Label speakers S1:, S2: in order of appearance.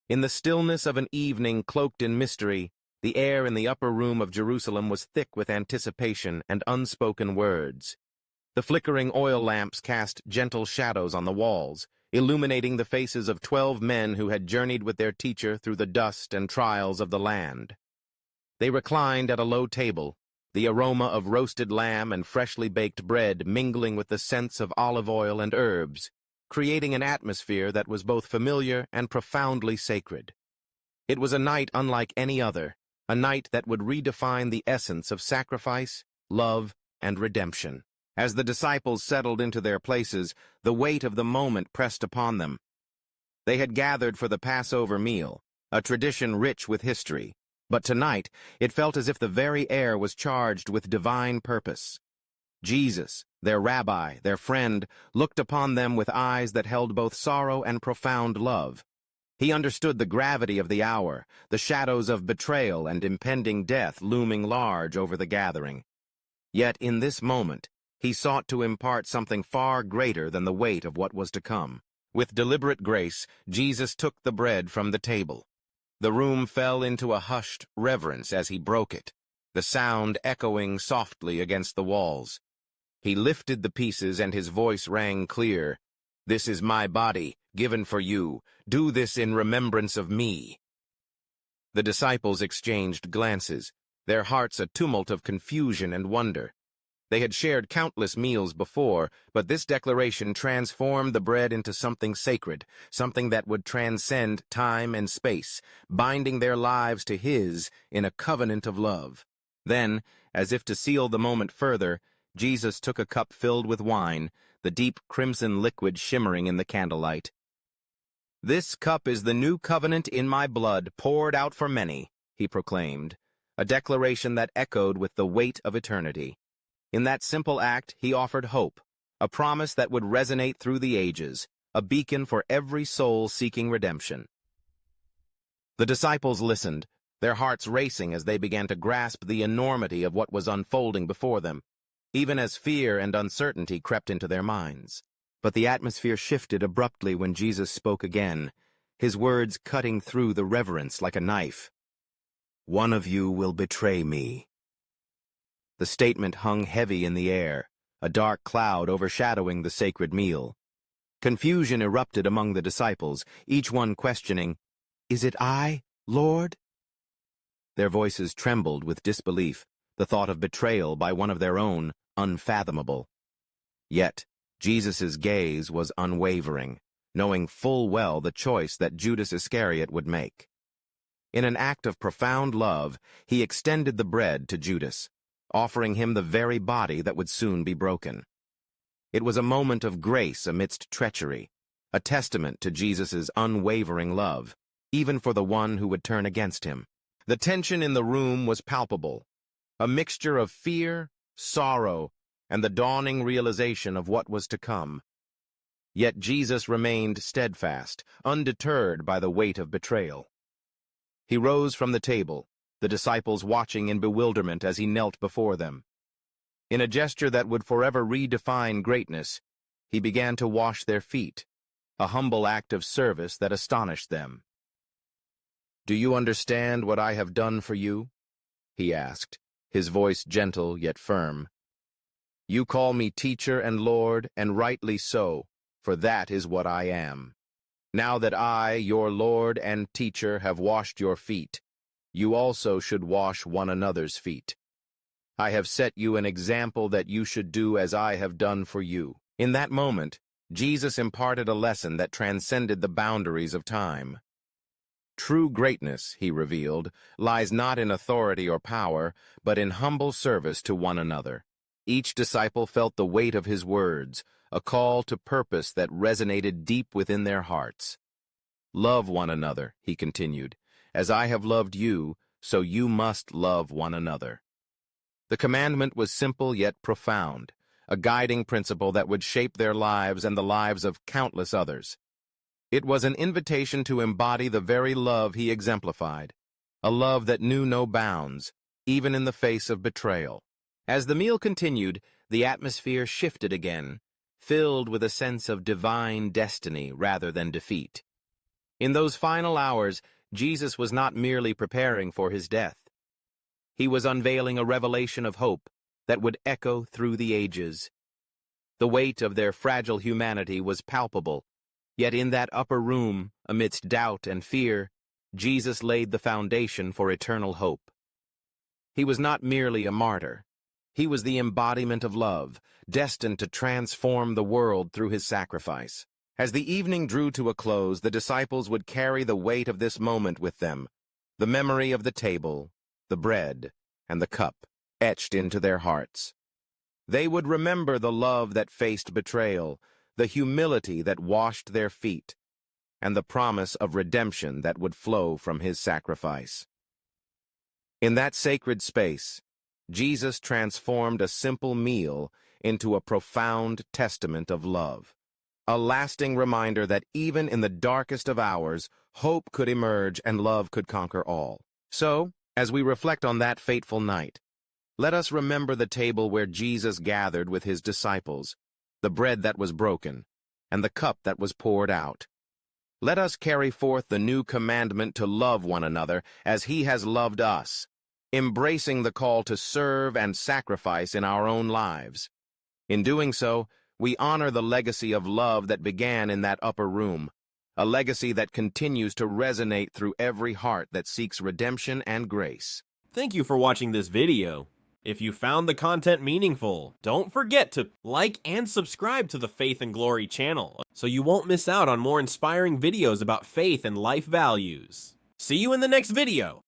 S1: In the stillness of an evening cloaked in mystery, the air in the upper room of Jerusalem was thick with anticipation and unspoken words. The flickering oil lamps cast gentle shadows on the walls, illuminating the faces of 12 men who had journeyed with their teacher through the dust and trials of the land. They reclined at a low table, the aroma of roasted lamb and freshly baked bread mingling with the scents of olive oil and herbs, creating an atmosphere that was both familiar and profoundly sacred. It was a night unlike any other, a night that would redefine the essence of sacrifice, love, and redemption. As the disciples settled into their places, the weight of the moment pressed upon them. They had gathered for the Passover meal, a tradition rich with history, but tonight it felt as if the very air was charged with divine purpose. Jesus, their rabbi, their friend, looked upon them with eyes that held both sorrow and profound love. He understood the gravity of the hour, the shadows of betrayal and impending death looming large over the gathering. Yet in this moment, he sought to impart something far greater than the weight of what was to come. With deliberate grace, Jesus took the bread from the table. The room fell into a hushed reverence as he broke it, the sound echoing softly against the walls. He lifted the pieces and his voice rang clear. "This is my body, given for you. Do this in remembrance of me." The disciples exchanged glances, their hearts a tumult of confusion and wonder. They had shared countless meals before, but this declaration transformed the bread into something sacred, something that would transcend time and space, binding their lives to his in a covenant of love. Then, as if to seal the moment further, Jesus took a cup filled with wine, the deep crimson liquid shimmering in the candlelight. "This cup is the new covenant in my blood, poured out for many," he proclaimed, a declaration that echoed with the weight of eternity. In that simple act, he offered hope, a promise that would resonate through the ages, a beacon for every soul seeking redemption. The disciples listened, their hearts racing as they began to grasp the enormity of what was unfolding before them, even as fear and uncertainty crept into their minds. But the atmosphere shifted abruptly when Jesus spoke again, his words cutting through the reverence like a knife. "One of you will betray me." The statement hung heavy in the air, a dark cloud overshadowing the sacred meal. Confusion erupted among the disciples, each one questioning, "Is it I, Lord?" Their voices trembled with disbelief, the thought of betrayal by one of their own unfathomable. Yet, Jesus' gaze was unwavering, knowing full well the choice that Judas Iscariot would make. In an act of profound love, he extended the bread to Judas, offering him the very body that would soon be broken. It was a moment of grace amidst treachery, a testament to Jesus' unwavering love, even for the one who would turn against him. The tension in the room was palpable, a mixture of fear, sorrow, and the dawning realization of what was to come. Yet Jesus remained steadfast, undeterred by the weight of betrayal. He rose from the table, the disciples watching in bewilderment as he knelt before them. In a gesture that would forever redefine greatness, he began to wash their feet, a humble act of service that astonished them. "Do you understand what I have done for you?" he asked, his voice gentle yet firm. "You call me teacher and Lord, and rightly so, for that is what I am. Now that I, your Lord and teacher, have washed your feet, you also should wash one another's feet. I have set you an example that you should do as I have done for you." In that moment, Jesus imparted a lesson that transcended the boundaries of time. True greatness, he revealed, lies not in authority or power, but in humble service to one another. Each disciple felt the weight of his words, a call to purpose that resonated deep within their hearts. "Love one another," he continued. "As I have loved you, so you must love one another." The commandment was simple yet profound, a guiding principle that would shape their lives and the lives of countless others. It was an invitation to embody the very love he exemplified, a love that knew no bounds, even in the face of betrayal. As the meal continued, the atmosphere shifted again, filled with a sense of divine destiny rather than defeat. In those final hours, Jesus was not merely preparing for his death. He was unveiling a revelation of hope that would echo through the ages. The weight of their fragile humanity was palpable, yet in that upper room, amidst doubt and fear, Jesus laid the foundation for eternal hope. He was not merely a martyr. He was the embodiment of love, destined to transform the world through his sacrifice. As the evening drew to a close, the disciples would carry the weight of this moment with them, the memory of the table, the bread, and the cup, etched into their hearts. They would remember the love that faced betrayal, the humility that washed their feet, and the promise of redemption that would flow from his sacrifice. In that sacred space, Jesus transformed a simple meal into a profound testament of love, a lasting reminder that even in the darkest of hours, hope could emerge and love could conquer all. So, as we reflect on that fateful night, let us remember the table where Jesus gathered with his disciples, the bread that was broken, and the cup that was poured out. Let us carry forth the new commandment to love one another as he has loved us, embracing the call to serve and sacrifice in our own lives. In doing so, we honor the legacy of love that began in that upper room, a legacy that continues to resonate through every heart that seeks redemption and grace.
S2: Thank you for watching this video. If you found the content meaningful, don't forget to like and subscribe to the Faith and Glory channel so you won't miss out on more inspiring videos about faith and life values. See you in the next video!